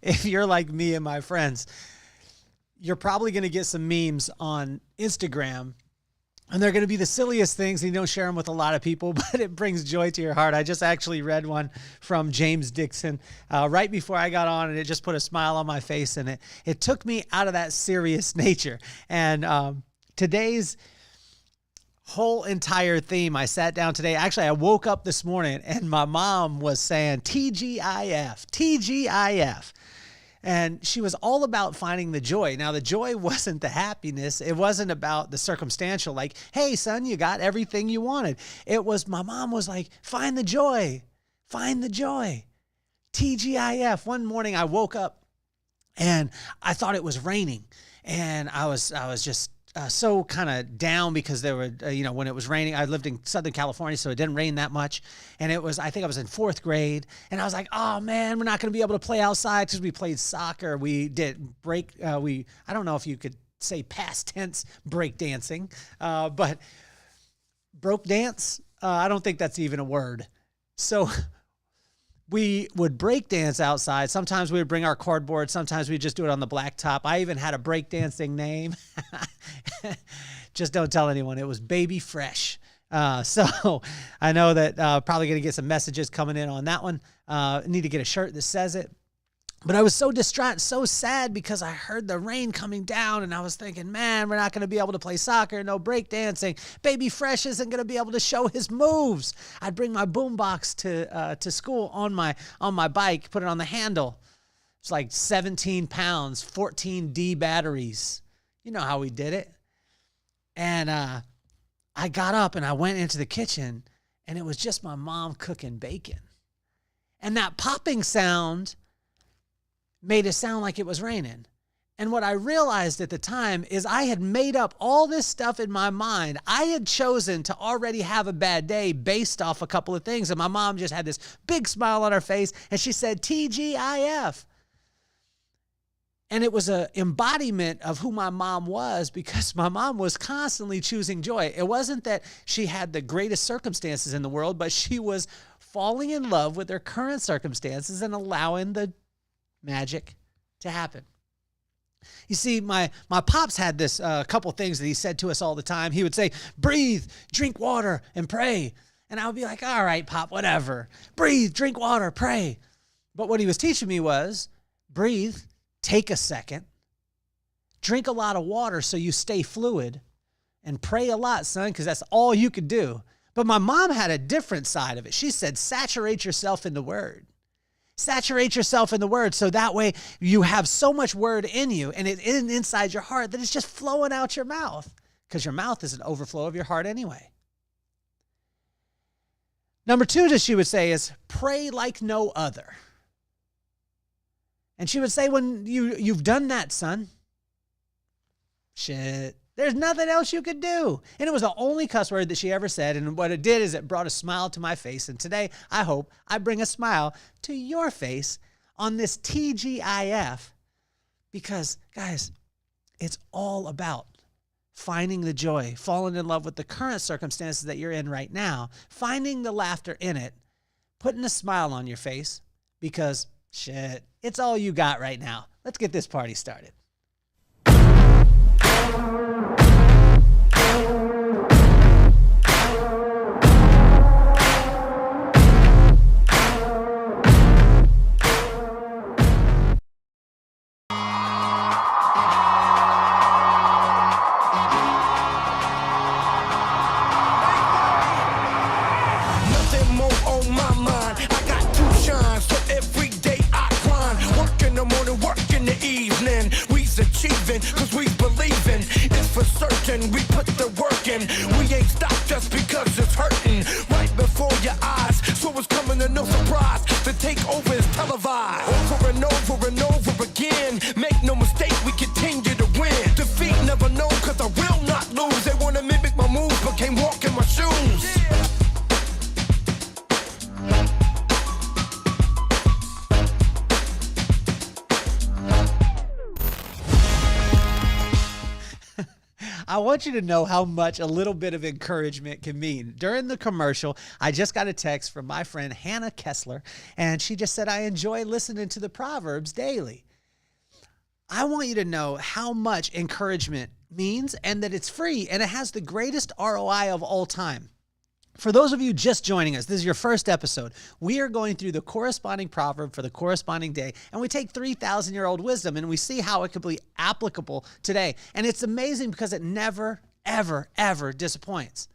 if you're like me and my friends, you're probably going to get some memes on Instagram, and they're going to be the silliest things, and you don't share them with a lot of people, but it brings joy to your heart. I just actually read one from James Dixon right before I got on, and it just put a smile on my face, and it took me out of that serious nature. And today's whole entire theme, I sat down today. Actually, I woke up this morning, and my mom was saying, TGIF, TGIF. And she was all about finding the joy. Now, the joy wasn't the happiness. It wasn't about the circumstantial, like, hey, son, you got everything you wanted. It was, my mom was like, find the joy. Find the joy. TGIF. One morning I woke up and I thought it was raining. And I was just so kind of down because there were, when it was raining, I lived in Southern California, so it didn't rain that much. And it was, I think I was in 4th grade, and I was like, oh man, we're not going to be able to play outside because we played soccer. We did I don't know if you could say past tense break dancing, but broke dance, I don't think that's even a word. So we would break dance outside. Sometimes we would bring our cardboard. Sometimes we'd just do it on the blacktop. I even had a break dancing name. Just don't tell anyone. It was Baby Fresh. So I know that probably going to get some messages coming in on that one. Need to get a shirt that says it. But I was so distraught, so sad because I heard the rain coming down, and I was thinking, man, we're not going to be able to play soccer, no break dancing. Baby Fresh isn't going to be able to show his moves. I'd bring my boombox to school on my bike, put it on the handle. It's like 17 pounds, 14D batteries. You know how we did it. And I got up and I went into the kitchen, and it was just my mom cooking bacon. And that popping sound made it sound like it was raining. And what I realized at the time is I had made up all this stuff in my mind. I had chosen to already have a bad day based off a couple of things. And my mom just had this big smile on her face, and she said, TGIF. And it was an embodiment of who my mom was, because my mom was constantly choosing joy. It wasn't that she had the greatest circumstances in the world, but she was falling in love with her current circumstances and allowing the magic to happen. You see, my pops had this couple things that he said to us all the time. He would say, breathe, drink water, and pray. And I would be like, all right, Pop, whatever. Breathe, drink water, pray. But what he was teaching me was, breathe, take a second, drink a lot of water so you stay fluid, and pray a lot, son, because that's all you could do. But my mom had a different side of it. She said, saturate yourself in the Word. Saturate yourself in the Word, so that way you have so much Word in you and it inside your heart that it's just flowing out your mouth, because your mouth is an overflow of your heart anyway. Number 2 that she would say is pray like no other. And she would say, when you've done that, son, shit, there's nothing else you could do. And it was the only cuss word that she ever said. And what it did is it brought a smile to my face. And today, I hope I bring a smile to your face on this TGIF. Because, guys, it's all about finding the joy, falling in love with the current circumstances that you're in right now, finding the laughter in it, putting a smile on your face, because, shit, it's all you got right now. Let's get this party started. Cause we believe in it's for certain. We put the work in. We ain't stopped just because it's hurting right before your eyes. So it's coming to no surprise. The takeover is televised over and over and over again. Make no mistake, we continue to win. Defeat never known, cause I will not lose. They wanna mimic my moves, but can't walk in my shoes. I want you to know how much a little bit of encouragement can mean. During the commercial, I just got a text from my friend Hannah Kessler, and she just said, I enjoy listening to the Proverbs daily. I want you to know how much encouragement means and that it's free and it has the greatest ROI of all time. For those of you just joining us, this is your first episode. We are going through the corresponding proverb for the corresponding day, and we take 3,000-year-old wisdom and we see how it could be applicable today. And it's amazing because it never, ever, ever disappoints.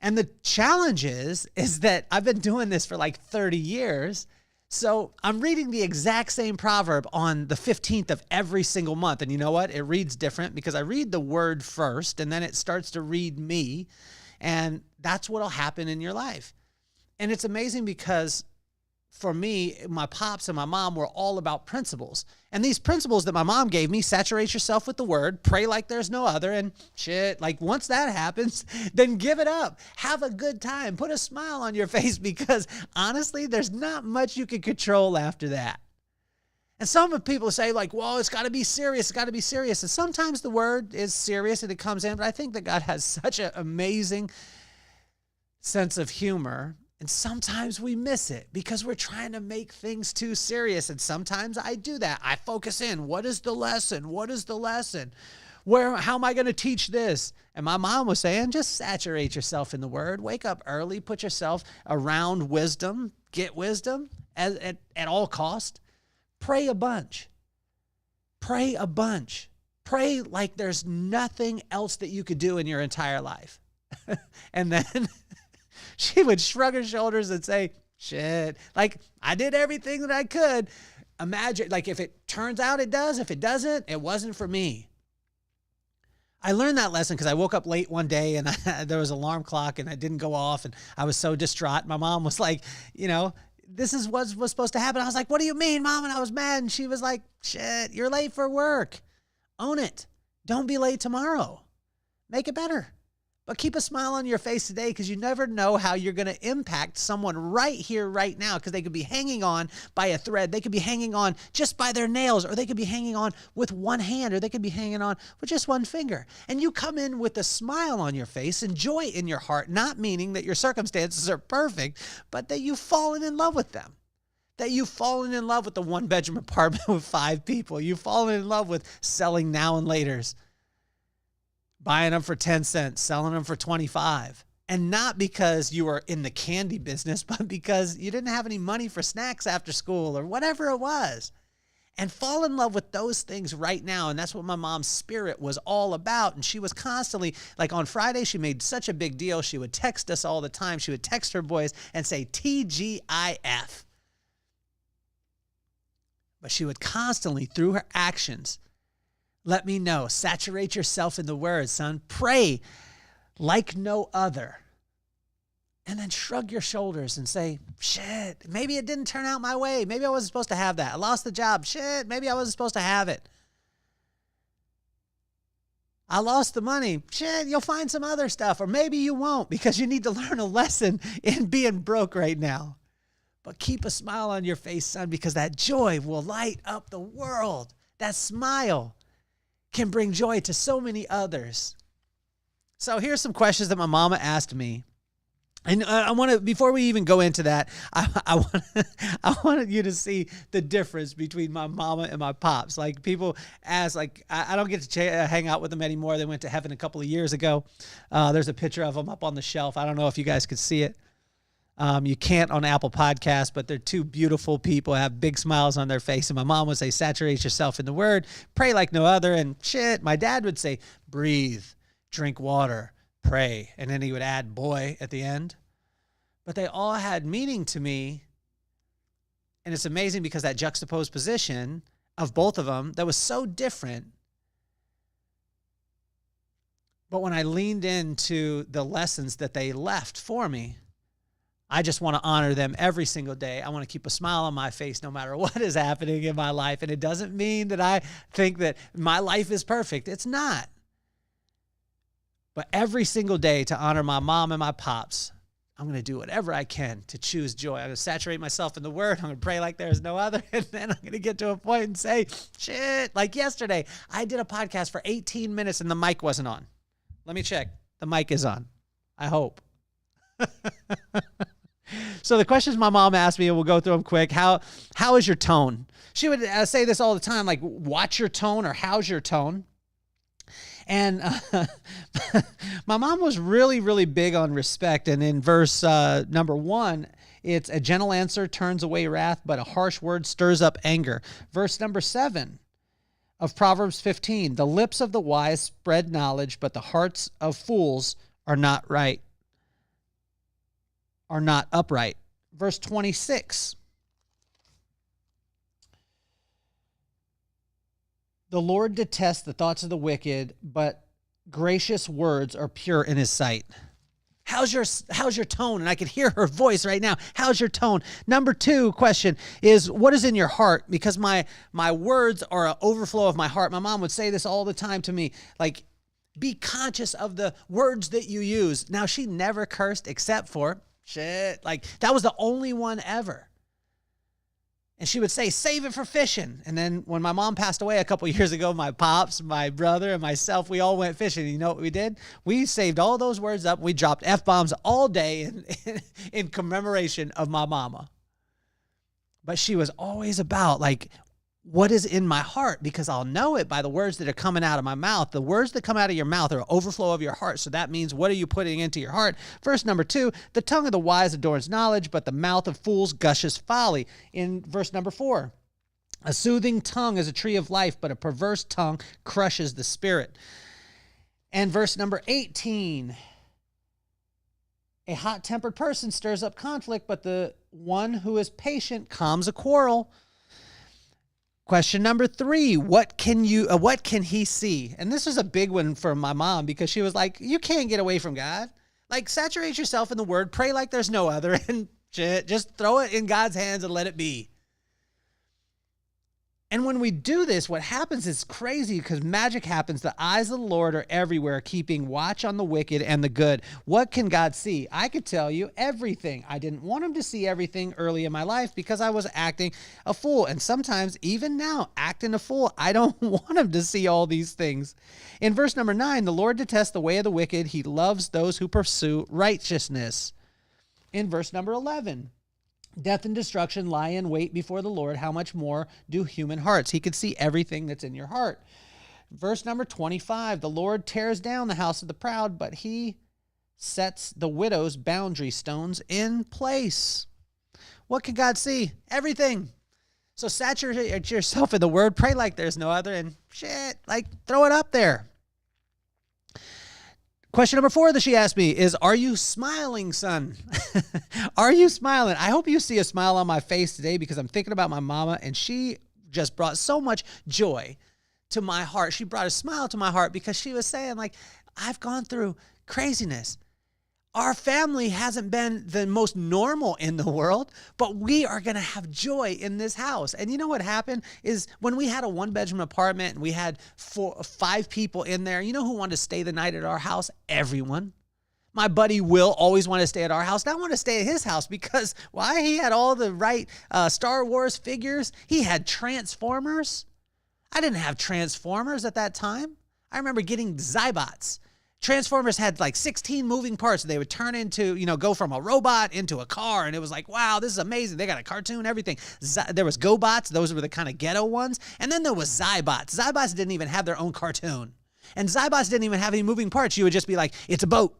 And the challenge is that I've been doing this for like 30 years. So I'm reading the exact same proverb on the 15th of every single month. And you know what? It reads different because I read the word first and then it starts to read me. And that's what'll happen in your life. And it's amazing because for me, my pops and my mom were all about principles. And these principles that my mom gave me, saturate yourself with the word, pray like there's no other, and shit, like once that happens, then give it up. Have a good time. Put a smile on your face because honestly, there's not much you can control after that. And some people say like, well, it's got to be serious. It's got to be serious. And sometimes the word is serious and it comes in, but I think that God has such an amazing sense of humor. And sometimes we miss it because we're trying to make things too serious. And sometimes I do that. I focus in. What is the lesson? What is the lesson? How am I going to teach this? And my mom was saying, just saturate yourself in the word. Wake up early. Put yourself around wisdom. Get wisdom at all cost. Pray a bunch. Pray a bunch. Pray like there's nothing else that you could do in your entire life. And then she would shrug her shoulders and say, shit, like I did everything that I could. Imagine, like if it turns out it does, if it doesn't, it wasn't for me. I learned that lesson because I woke up late one day and there was an alarm clock and it didn't go off and I was so distraught. My mom was like, this is what was supposed to happen. I was like, what do you mean, Mom? And I was mad. And she was like, shit, you're late for work. Own it. Don't be late tomorrow. Make it better. But keep a smile on your face today because you never know how you're going to impact someone right here, right now, because they could be hanging on by a thread. They could be hanging on just by their nails, or they could be hanging on with one hand, or they could be hanging on with just one finger. And you come in with a smile on your face and joy in your heart, not meaning that your circumstances are perfect, but that you've fallen in love with them. That you've fallen in love with the one-bedroom apartment with 5 people. You've fallen in love with selling now and laters. Buying them for 10 cents, selling them for 25. And not because you were in the candy business, but because you didn't have any money for snacks after school or whatever it was. And fall in love with those things right now. And that's what my mom's spirit was all about. And she was constantly, like on Friday, she made such a big deal. She would text us all the time. She would text her boys and say TGIF. But she would constantly, through her actions, let me know. Saturate yourself in the word, son. Pray like no other. And then shrug your shoulders and say, shit, maybe it didn't turn out my way. Maybe I wasn't supposed to have that. I lost the job. Shit, maybe I wasn't supposed to have it. I lost the money. Shit, you'll find some other stuff. Or maybe you won't because you need to learn a lesson in being broke right now. But keep a smile on your face, son, because that joy will light up the world. That smile can bring joy to so many others. So here's some questions that my mama asked me. And I want to, before we even go into that, I wanted you to see the difference between my mama and my pops. Like people ask, like, I don't get to hang out with them anymore. They went to heaven a couple of years ago. There's a picture of them up on the shelf. I don't know if you guys could see it. You can't on Apple Podcasts, but they're 2 beautiful people, have big smiles on their face. And my mom would say, saturate yourself in the word, pray like no other. And shit, my dad would say, breathe, drink water, pray. And then he would add boy at the end. But they all had meaning to me. And it's amazing because that juxtaposed position of both of them, that was so different. But when I leaned into the lessons that they left for me, I just want to honor them every single day. I want to keep a smile on my face no matter what is happening in my life. And it doesn't mean that I think that my life is perfect. It's not. But every single day to honor my mom and my pops, I'm going to do whatever I can to choose joy. I'm going to saturate myself in the word. I'm going to pray like there's no other. And then I'm going to get to a point and say, shit, like yesterday, I did a podcast for 18 minutes and the mic wasn't on. Let me check. The mic is on. I hope. So the questions my mom asked me, and we'll go through them quick. How is your tone? She would say this all the time, like, watch your tone or how's your tone? And my mom was really, really big on respect. And in verse number 1, it's a gentle answer turns away wrath, but a harsh word stirs up anger. Verse number 7 of Proverbs 15, the lips of the wise spread knowledge, but the hearts of fools are not right, are not upright. Verse 26, the Lord detests the thoughts of the wicked, but gracious words are pure in his sight. How's your tone? And I can hear her voice right now. How's your tone? Number 2 question is, what is in your heart? Because my words are an overflow of my heart. My mom would say this all the time to me, like, be conscious of the words that you use. Now, she never cursed except for shit. Like, that was the only one ever. And she would say, save it for fishing. And then when my mom passed away a couple years ago, my pops, my brother, and myself, we all went fishing. You know what we did? We saved all those words up. We dropped F-bombs all day in commemoration of my mama. But she was always about, like, what is in my heart? Because I'll know it by the words that are coming out of my mouth. The words that come out of your mouth are an overflow of your heart. So that means, what are you putting into your heart? Verse number 2, the tongue of the wise adorns knowledge, but the mouth of fools gushes folly. In verse number 4, a soothing tongue is a tree of life, but a perverse tongue crushes the spirit. And verse number 18, a hot-tempered person stirs up conflict, but the one who is patient calms a quarrel. Question number 3, what can he see? And this was a big one for my mom, because she was like, you can't get away from God. Like, saturate yourself in the word, pray like there's no other, and just throw it in God's hands and let it be. And when we do this, what happens is crazy, because magic happens. The eyes of the Lord are everywhere, keeping watch on the wicked and the good. What can God see? I could tell you everything. I didn't want him to see everything early in my life because I was acting a fool. And sometimes, even now, acting a fool, I don't want him to see all these things. In verse number 9, the Lord detests the way of the wicked. He loves those who pursue righteousness. In verse number 11, death and destruction lie in wait before the Lord. How much more do human hearts? He could see everything that's in your heart. Verse number 25, the Lord tears down the house of the proud, but he sets the widow's boundary stones in place. What can God see? Everything. So saturate yourself in the word, pray like there's no other, and like, throw it up there. Question number 4 that she asked me is, are you smiling, son? Are you smiling? I hope you see a smile on my face today, because I'm thinking about my mama, and she just brought so much joy to my heart. She brought a smile to my heart because she was saying, like, I've gone through craziness. Our family hasn't been the most normal in the world, but we are going to have joy in this house. And you know what happened is, when we had a 1-bedroom apartment and we had 5 people in there, you know who wanted to stay the night at our house? Everyone. My buddy Will always wanted to stay at our house. And I wanted to stay at his house because, why? He had all the right Star Wars figures. He had Transformers. I didn't have Transformers at that time. I remember getting Zybots. Transformers had like 16 moving parts. They would turn into, go from a robot into a car. And it was like, wow, this is amazing. They got a cartoon, everything. There was GoBots. Those were the kind of ghetto ones. And then there was Zybots. Zybots didn't even have their own cartoon. And Zybots didn't even have any moving parts. You would just be like, it's a boat.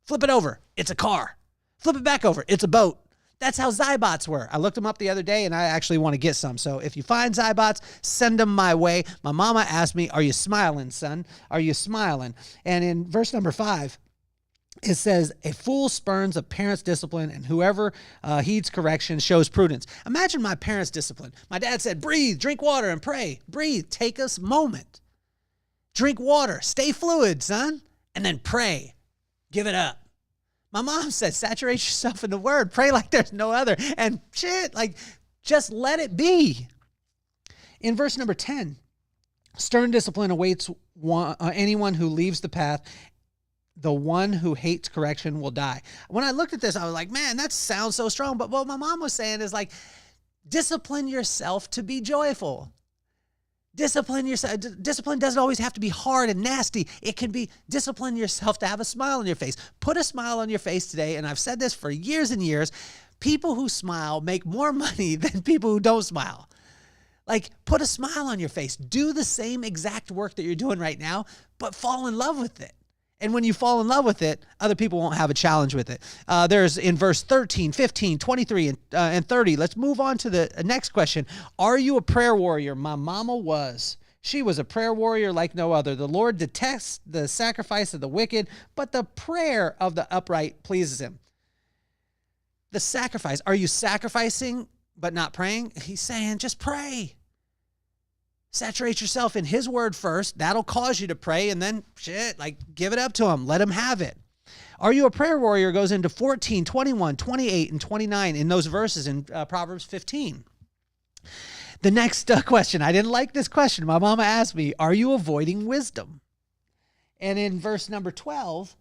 Flip it over. It's a car. Flip it back over. It's a boat. That's how Zybots were. I looked them up the other day, and I actually want to get some. So if you find Zybots, send them my way. My mama asked me, are you smiling, son? Are you smiling? And in verse number 5, it says, a fool spurns a parent's discipline, and whoever heeds correction shows prudence. Imagine my parents' discipline. My dad said, breathe, drink water, and pray. Breathe, take a moment. Drink water, stay fluid, son, and then pray. Give it up. My mom said, saturate yourself in the word. Pray like there's no other. And just let it be. In verse number 10, stern discipline awaits anyone who leaves the path. the one who hates correction will die. When I looked at this, I was like, man, that sounds so strong. But what my mom was saying is like, discipline yourself to be joyful. Discipline yourself. Discipline doesn't always have to be hard and nasty. It can be discipline yourself to have a smile on your face. Put a smile on your face today. And I've said this for years and years. People who smile make more money than people who don't smile. Like, put a smile on your face. Do the same exact work that you're doing right now, but fall in love with it. And when you fall in love with it, other people won't have a challenge with it. There's in verse 13, 15, 23, and 30. Let's move on to the next question. Are you a prayer warrior? My mama was. She was a prayer warrior like no other. The Lord detests the sacrifice of the wicked, but the prayer of the upright pleases him. The sacrifice. Are you sacrificing but not praying? He's saying just pray. Saturate yourself in his word first. That'll cause you to pray, and then give it up to him. Let him have it. Are you a prayer warrior? Goes into 14, 21, 28, and 29 in those verses in Proverbs 15. The next question. I didn't like this question. My mama asked me, are you avoiding wisdom? And in verse number 12,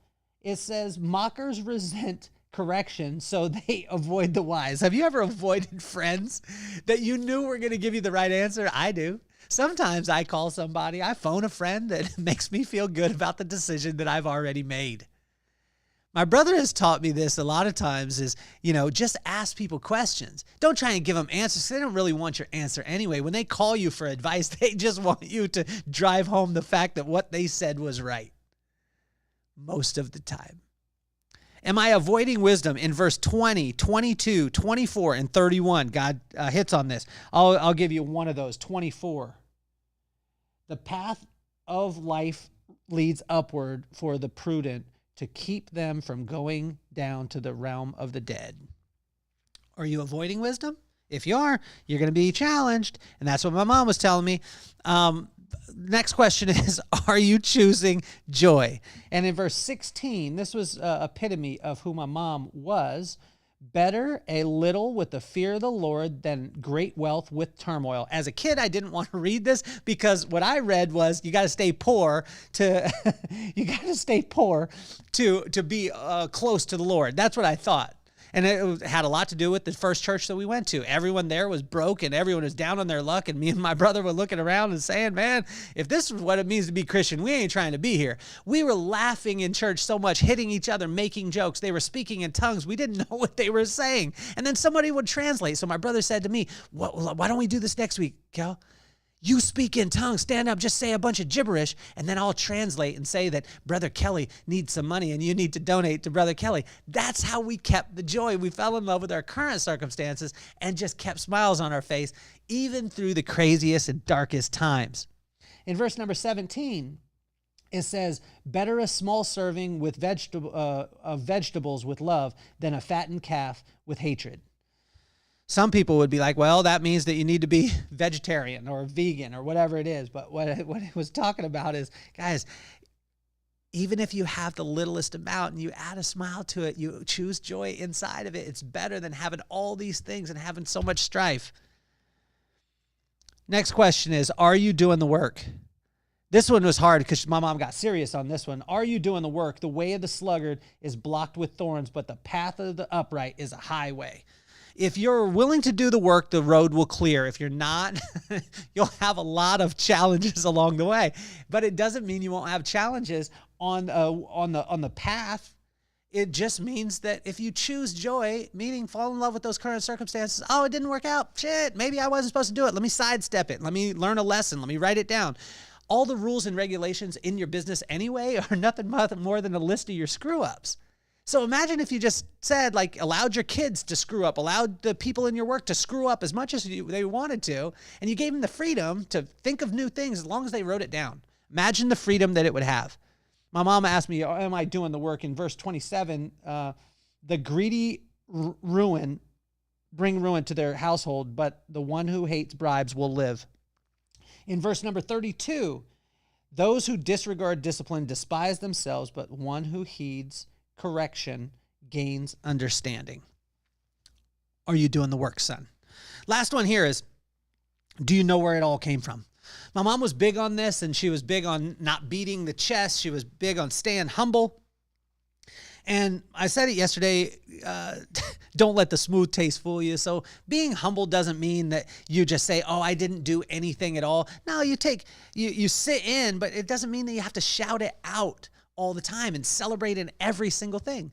it says, mockers resent correction, so they avoid the wise. Have you ever avoided friends that you knew were going to give you the right answer? I do. Sometimes I call somebody, I phone a friend that makes me feel good about the decision that I've already made. My brother has taught me this a lot of times is, just ask people questions. Don't try and give them answers. They don't really want your answer anyway. When they call you for advice, they just want you to drive home the fact that what they said was right. Most of the time. Am I avoiding wisdom? In verse 20, 22, 24, and 31, God hits on this. I'll give you one of those. 24. The path of life leads upward for the prudent to keep them from going down to the realm of the dead. Are you avoiding wisdom? If you are, you're going to be challenged. And that's what my mom was telling me. Next question is, are you choosing joy? And in verse 16, this was epitome of who my mom was. Better a little with the fear of the Lord than great wealth with turmoil. As a kid, I didn't want to read this because what I read was you got to stay poor to to be close to the Lord. That's what I thought. And it had a lot to do with the first church that we went to. Everyone there was broke and everyone was down on their luck. And me and my brother were looking around and saying, man, if this is what it means to be Christian, we ain't trying to be here. We were laughing in church so much, hitting each other, making jokes. They were speaking in tongues. We didn't know what they were saying. And then somebody would translate. So my brother said to me, why don't we do this next week, Kel? You speak in tongues, stand up, just say a bunch of gibberish, and then I'll translate and say that Brother Kelly needs some money and you need to donate to Brother Kelly. That's how we kept the joy. We fell in love with our current circumstances and just kept smiles on our face, even through the craziest and darkest times. In verse number 17, it says, better a small serving with of vegetables with love than a fattened calf with hatred. Some people would be like, well, that means that you need to be vegetarian or vegan or whatever it is. But what it was talking about is, guys, even if you have the littlest amount and you add a smile to it, you choose joy inside of it, it's better than having all these things and having so much strife. Next question is, are you doing the work? This one was hard because my mom got serious on this one. Are you doing the work? The way of the sluggard is blocked with thorns, but the path of the upright is a highway. If you're willing to do the work, the road will clear. If you're not, you'll have a lot of challenges along the way. But it doesn't mean you won't have challenges on the path. It just means that if you choose joy, meaning fall in love with those current circumstances, oh, it didn't work out. Shit, maybe I wasn't supposed to do it. Let me sidestep it. Let me learn a lesson. Let me write it down. All the rules and regulations in your business anyway are nothing more than a list of your screw-ups. So imagine if you just said, allowed your kids to screw up, allowed the people in your work to screw up as much as they wanted to, and you gave them the freedom to think of new things as long as they wrote it down. Imagine the freedom that it would have. My mom asked me, am I doing the work? In verse 27, the greedy bring ruin to their household, but the one who hates bribes will live. In verse number 32, those who disregard discipline despise themselves, but one who heeds correction gains understanding. Are you doing the work, son? Last one here is, do you know where it all came from? My mom was big on this, and she was big on not beating the chest. She was big on staying humble. And I said it yesterday, don't let the smooth taste fool you. So being humble doesn't mean that you just say, oh, I didn't do anything at all. No, you sit in, but it doesn't mean that you have to shout it out all the time and celebrate in every single thing.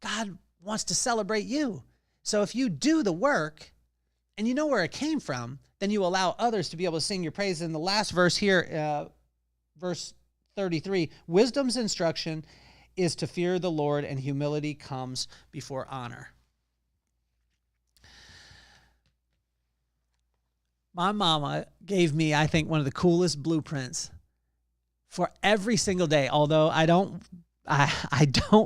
God wants to celebrate you. So if you do the work and you know where it came from, then you allow others to be able to sing your praise. In the last verse here, verse 33, wisdom's instruction is to fear the Lord, and humility comes before honor. My mama gave me, I think, one of the coolest blueprints for every single day. Although I don't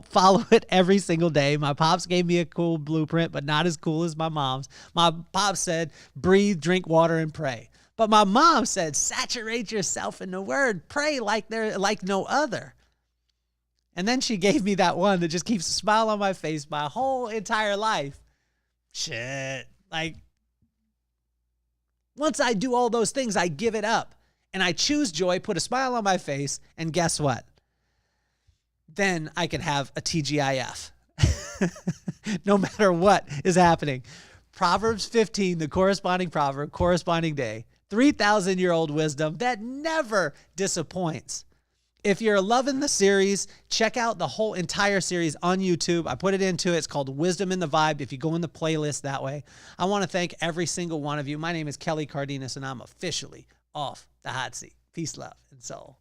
follow it every single day. My pops gave me a cool blueprint, but not as cool as my mom's. My pops said, breathe, drink water, and pray. But my mom said, saturate yourself in the word. Pray like no other. And then she gave me that one that just keeps a smile on my face my whole entire life. Shit. Like, once I do all those things, I give it up. And I choose joy, put a smile on my face, and guess what? Then I can have a TGIF. No matter what is happening. Proverbs 15, the corresponding proverb, corresponding day. 3,000-year-old wisdom that never disappoints. If you're loving the series, check out the whole entire series on YouTube. I put it into it. It's called Wisdom in the Vibe. If you go in the playlist that way, I want to thank every single one of you. My name is Kelly Cardenas, and I'm officially off the hot seat. Peace, love, and soul.